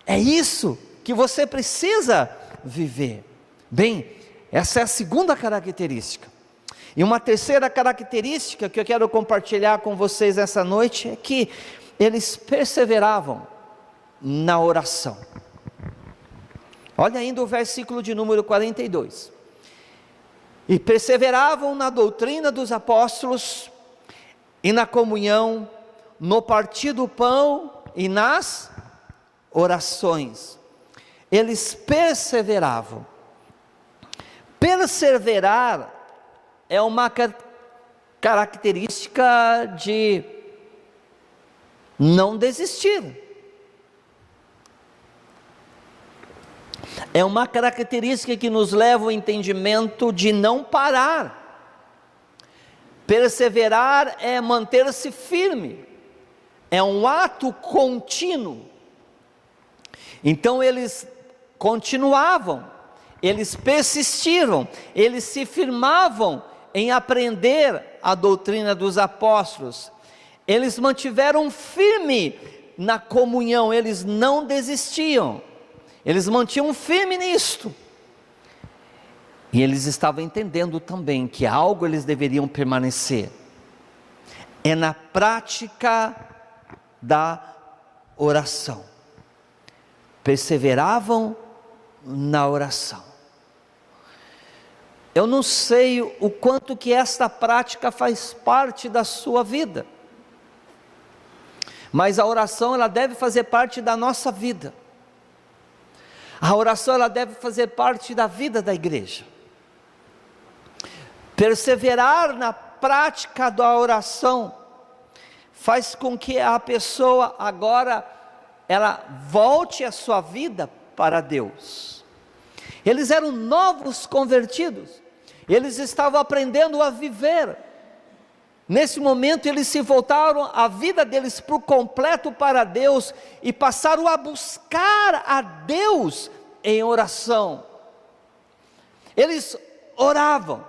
é isso que você precisa viver. Bem, essa é a segunda característica. E uma terceira característica que eu quero compartilhar com vocês essa noite é que eles perseveravam na oração. Olha ainda o versículo de número 42. E perseveravam na doutrina dos apóstolos, e na comunhão, no partir do pão e nas orações. Eles perseveravam. Perseverar é uma característica de não desistir. É uma característica que nos leva ao entendimento de não parar. Perseverar é manter-se firme, é um ato contínuo. Então eles continuavam, eles persistiram, eles se firmavam em aprender a doutrina dos apóstolos, eles mantiveram firme na comunhão, eles não desistiam, eles mantinham firme nisto, e eles estavam entendendo também que algo eles deveriam permanecer, é na prática da oração. Perseveravam na oração. Eu não sei o quanto que esta prática faz parte da sua vida, mas a oração ela deve fazer parte da nossa vida. A oração, ela deve fazer parte da vida da igreja. Perseverar na prática da oração faz com que a pessoa agora ela volte a sua vida para Deus. Eles eram novos convertidos, eles estavam aprendendo a viver. Nesse momento eles se voltaram a vida deles por completo para Deus e passaram a buscar a Deus em oração. Eles oravam,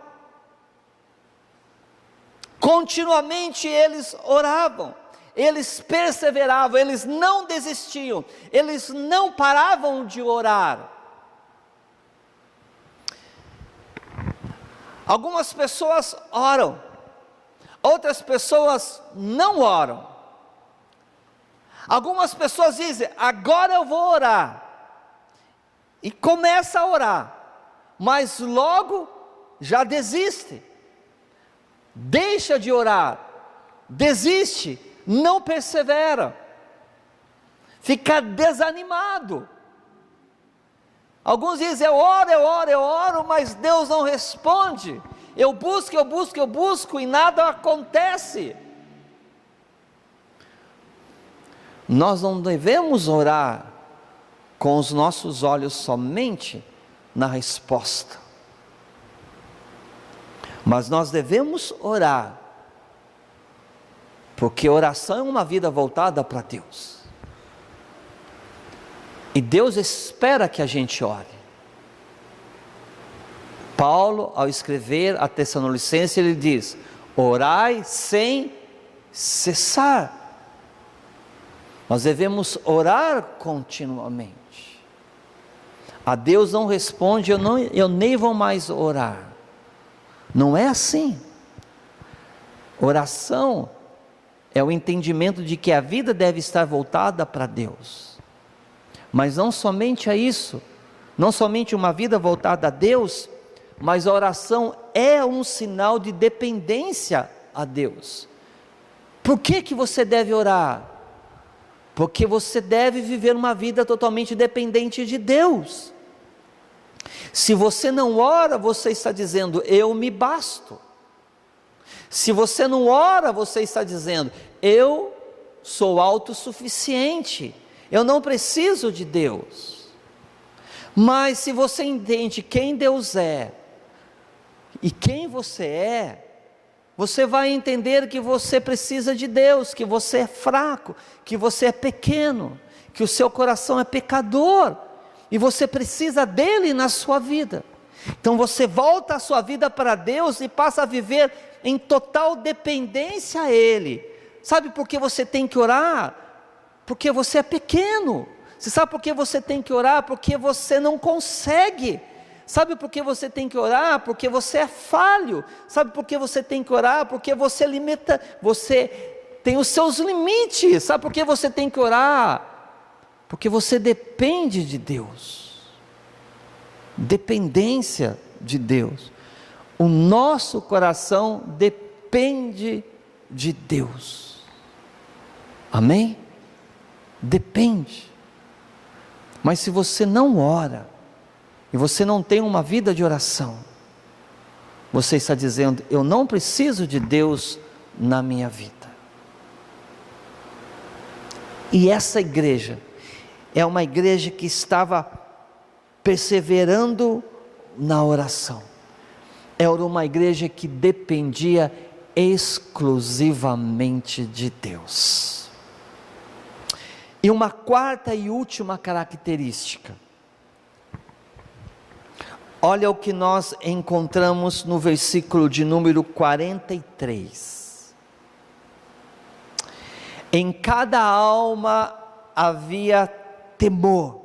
continuamente eles oravam, eles perseveravam, eles não desistiam, eles não paravam de orar. Algumas pessoas oram, outras pessoas não oram. Algumas pessoas dizem, agora eu vou orar, e começa a orar, mas logo já desiste, deixa de orar, desiste, não persevera, fica desanimado. Alguns dizem, eu oro, mas Deus não responde. Eu busco e nada acontece. Nós não devemos orar com os nossos olhos somente na resposta, mas nós devemos orar, porque oração é uma vida voltada para Deus. E Deus espera que a gente ore. Paulo, ao escrever a Tessalonicenses, ele diz, orai sem cessar. Nós devemos orar continuamente. A Deus não responde, eu nem vou mais orar. Não é assim. Oração é o entendimento de que a vida deve estar voltada para Deus. Mas não somente a isso, não somente uma vida voltada a Deus, mas a oração é um sinal de dependência a Deus. Por que você deve orar? Porque você deve viver uma vida totalmente dependente de Deus. Se você não ora, você está dizendo, eu me basto. Se você não ora, você está dizendo, eu sou autossuficiente, eu não preciso de Deus. Mas se você entende quem Deus é, e quem você é, você vai entender que você precisa de Deus, que você é fraco, que você é pequeno, que o seu coração é pecador, e você precisa dele na sua vida. Então você volta a sua vida para Deus e passa a viver em total dependência a Ele. Sabe por que você tem que orar? Porque você é pequeno. Você sabe por que você tem que orar? Porque você não consegue. Sabe por que você tem que orar? Porque você é falho. Sabe por que você tem que orar? Porque você limita, você tem os seus limites. Sabe por que você tem que orar? Porque você depende de Deus. Dependência de Deus. O nosso coração depende de Deus. Amém? Depende. Mas se você não ora, e você não tem uma vida de oração, você está dizendo, eu não preciso de Deus na minha vida. E essa igreja é uma igreja que estava perseverando na oração. Era uma igreja que dependia exclusivamente de Deus. E uma quarta e última característica. Olha o que nós encontramos no versículo de número 43. Em cada alma havia temor,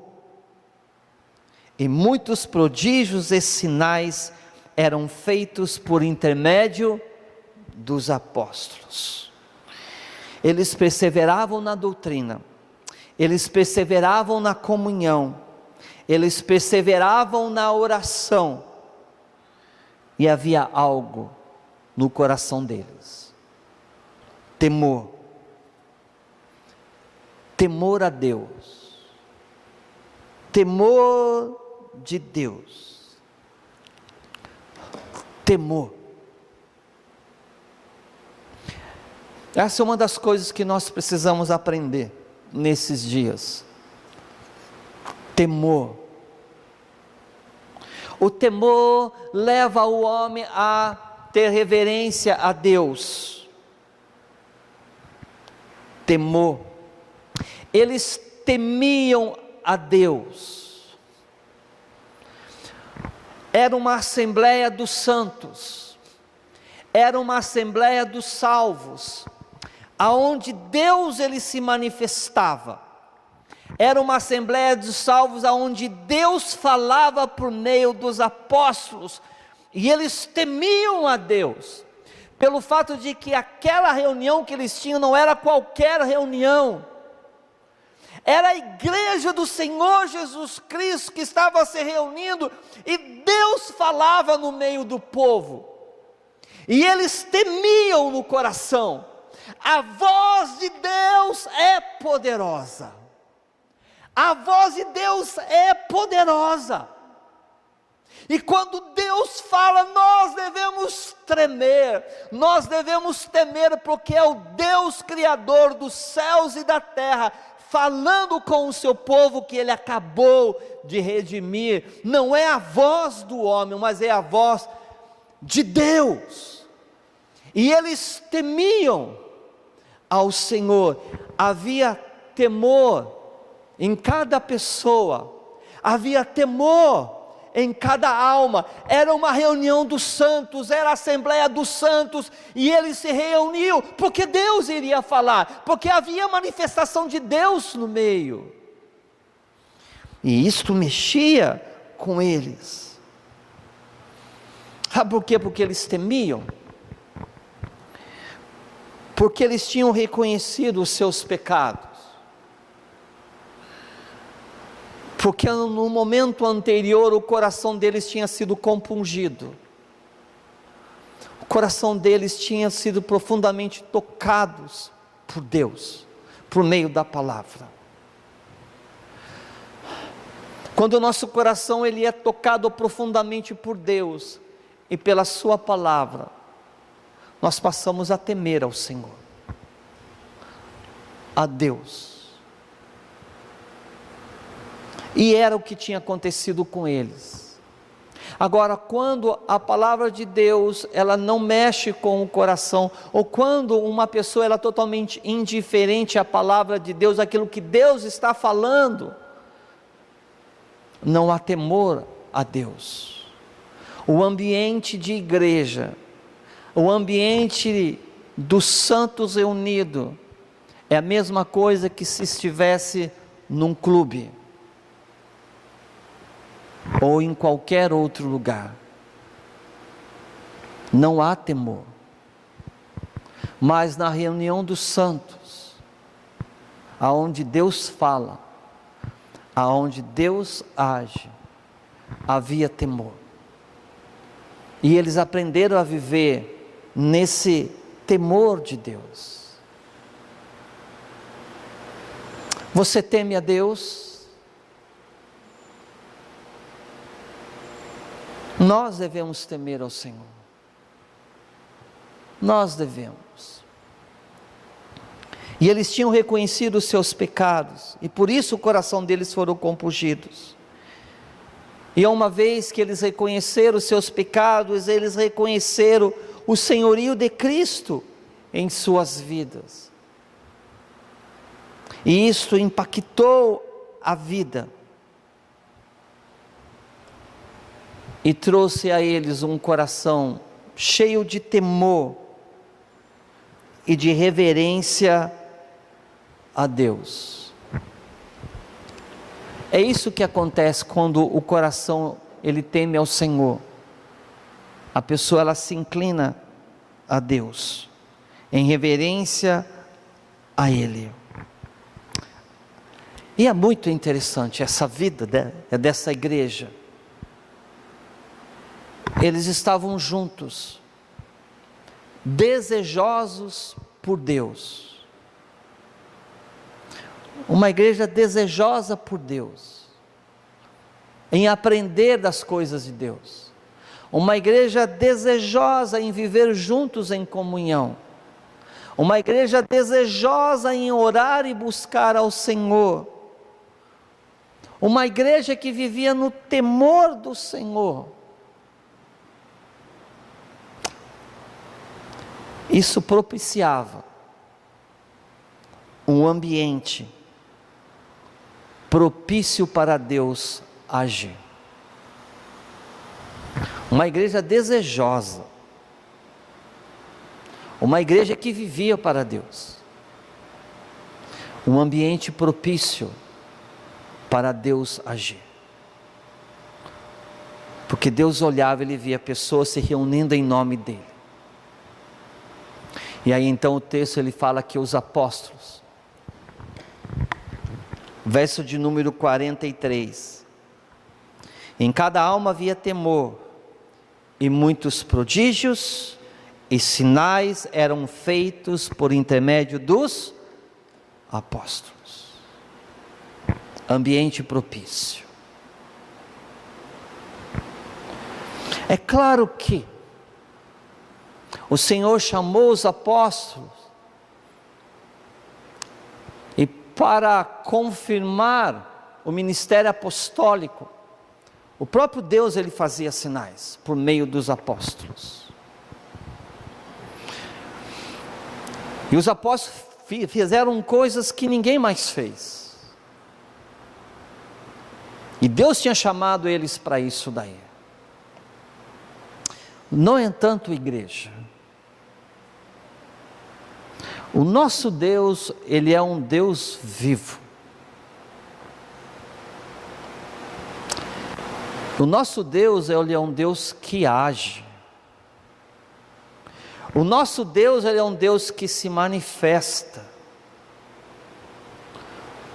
e muitos prodígios e sinais eram feitos por intermédio dos apóstolos. Eles perseveravam na doutrina, eles perseveravam na comunhão, eles perseveravam na oração, e havia algo no coração deles: temor a Deus. Temor de Deus. Temor. Essa é uma das coisas que nós precisamos aprender nesses dias. Temor. O temor leva o homem a ter reverência a Deus. Temor. Eles temiam a Deus. Era uma assembleia dos santos. Era uma assembleia dos salvos, aonde Deus ele se manifestava. Era uma assembleia dos salvos aonde Deus falava por meio dos apóstolos, e eles temiam a Deus, pelo fato de que aquela reunião que eles tinham não era qualquer reunião, era a igreja do Senhor Jesus Cristo que estava se reunindo, e Deus falava no meio do povo, e eles temiam no coração. A voz de Deus é poderosa. A voz de Deus é poderosa. E quando Deus fala, nós devemos tremer, nós devemos temer, porque é o Deus Criador dos céus e da terra, falando com o seu povo que Ele acabou de redimir. Não é a voz do homem, mas é a voz de Deus. E eles temiam ao Senhor. Havia temor em cada pessoa, havia temor em cada alma. Era uma reunião dos santos, era a assembleia dos santos, e eles se reuniam, porque Deus iria falar, porque havia manifestação de Deus no meio, e isto mexia com eles. Sabe por quê? Porque eles temiam, porque eles tinham reconhecido os seus pecados, porque no momento anterior o coração deles tinha sido compungido, o coração deles tinha sido profundamente tocados por Deus, por meio da palavra. Quando o nosso coração ele é tocado profundamente por Deus e pela sua palavra, nós passamos a temer ao Senhor, a Deus. E era o que tinha acontecido com eles. Agora, quando a palavra de Deus, ela não mexe com o coração, ou quando uma pessoa ela é totalmente indiferente à palavra de Deus, aquilo que Deus está falando, não há temor a Deus. O ambiente de igreja, o ambiente dos santos reunidos, é a mesma coisa que se estivesse num clube, ou em qualquer outro lugar. Não há temor. Mas na reunião dos santos, aonde Deus fala, aonde Deus age, havia temor. E eles aprenderam a viver nesse temor de Deus. Você teme a Deus? Nós devemos temer ao Senhor. Nós devemos. E eles tinham reconhecido os seus pecados, e por isso o coração deles foram compungidos. E uma vez que eles reconheceram os seus pecados, eles reconheceram o senhorio de Cristo em suas vidas. E isto impactou a vida. E trouxe a eles um coração cheio de temor e de reverência a Deus. É isso que acontece quando o coração ele teme ao Senhor. A pessoa ela se inclina a Deus em reverência a Ele. E é muito interessante essa vida dessa igreja. Eles estavam juntos, desejosos por Deus. Uma igreja desejosa por Deus. em aprender das coisas de Deus, uma igreja desejosa em viver juntos em comunhão, uma igreja desejosa em orar e buscar ao Senhor, uma igreja que vivia no temor do Senhor. Isso propiciava um ambiente propício para Deus agir. Uma igreja desejosa, uma igreja que vivia para Deus, um ambiente propício para Deus agir. Porque Deus olhava e Ele via pessoas se reunindo em nome dEle. E aí então o texto ele fala que os apóstolos, verso de número 43, em cada alma havia temor, e muitos prodígios e sinais eram feitos por intermédio dos apóstolos. Ambiente propício. É claro que o Senhor chamou os apóstolos, e para confirmar o ministério apostólico, o próprio Deus ele fazia sinais por meio dos apóstolos. E os apóstolos fizeram coisas que ninguém mais fez. E Deus tinha chamado eles para isso daí. No entanto, igreja, o nosso Deus, Ele é um Deus vivo. O nosso Deus, Ele é um Deus que age. O nosso Deus, Ele é um Deus que se manifesta.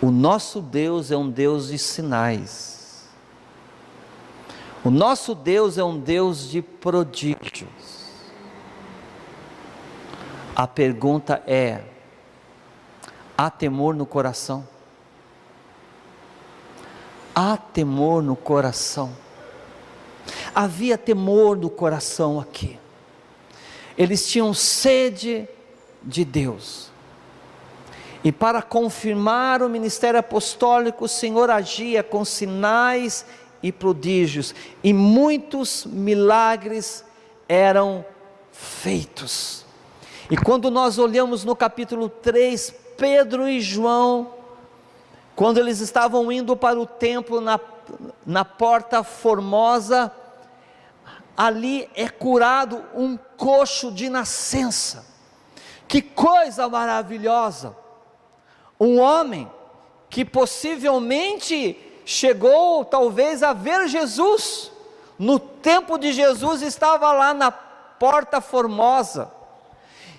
O nosso Deus é um Deus de sinais. O nosso Deus é um Deus de prodígios. A pergunta é: há temor no coração? Há temor no coração? Havia temor no coração aqui. Eles tinham sede de Deus. E para confirmar o ministério apostólico, o Senhor agia com sinais e prodígios, e muitos milagres eram feitos. E quando nós olhamos no capítulo 3, Pedro e João, quando eles estavam indo para o templo na porta formosa, ali é curado um coxo de nascença. Que coisa maravilhosa! Um homem que possivelmente chegou talvez a ver Jesus, no tempo de Jesus estava lá na porta formosa.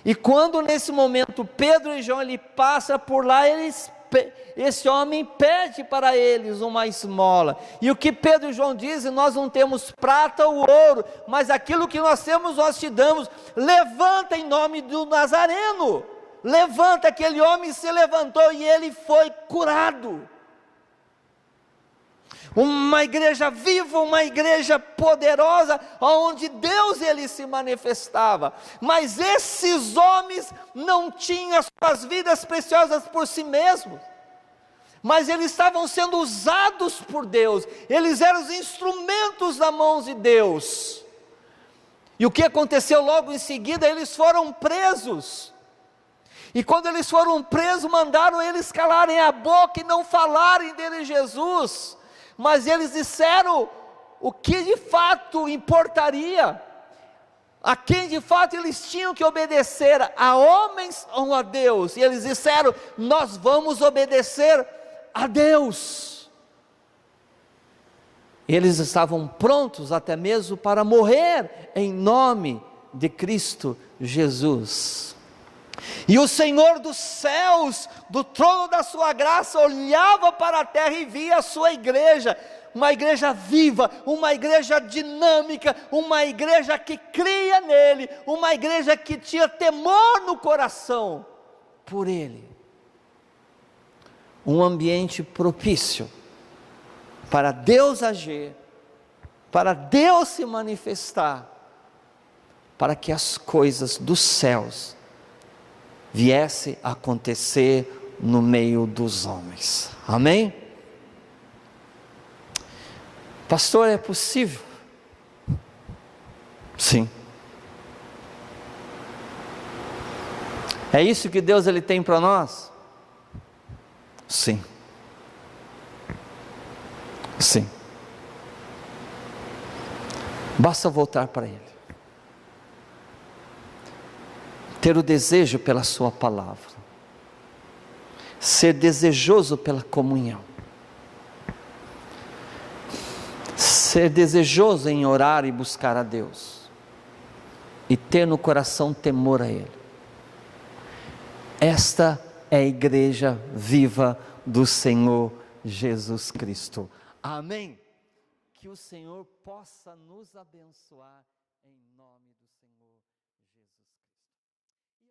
E quando nesse momento Pedro e João ele passa por lá, esse homem pede para eles uma esmola. E o que Pedro e João dizem: nós não temos prata ou ouro, mas aquilo que nós temos nós te damos. Levanta em nome do Nazareno. Levanta. Aquele homem se levantou e ele foi curado. Uma igreja viva, uma igreja poderosa, onde Deus ele se manifestava. Mas esses homens não tinham as suas vidas preciosas por si mesmos, mas eles estavam sendo usados por Deus. Eles eram os instrumentos das mãos de Deus. E o que aconteceu logo em seguida? Eles foram presos. E quando eles foram presos, mandaram eles calarem a boca e não falarem dele Jesus. Mas eles disseram o que de fato importaria, a quem de fato eles tinham que obedecer, a homens ou a Deus. E eles disseram: nós vamos obedecer a Deus. Eles estavam prontos até mesmo para morrer em nome de Cristo Jesus. E o Senhor dos céus, do trono da sua graça, olhava para a terra e via a sua igreja, uma igreja viva, uma igreja dinâmica, uma igreja que cria nele, uma igreja que tinha temor no coração por ele. Um ambiente propício para Deus agir, para Deus se manifestar, para que as coisas dos céus viessem a acontecer no meio dos homens. Amém? Pastor, é possível? Sim. É isso que Deus ele tem para nós? Sim. Sim. Basta voltar para Ele. Ter o desejo pela sua palavra. Ser desejoso pela comunhão. Ser desejoso em orar e buscar a Deus. E ter no coração temor a Ele. Esta é a igreja viva do Senhor Jesus Cristo. Amém. Que o Senhor possa nos abençoar em nome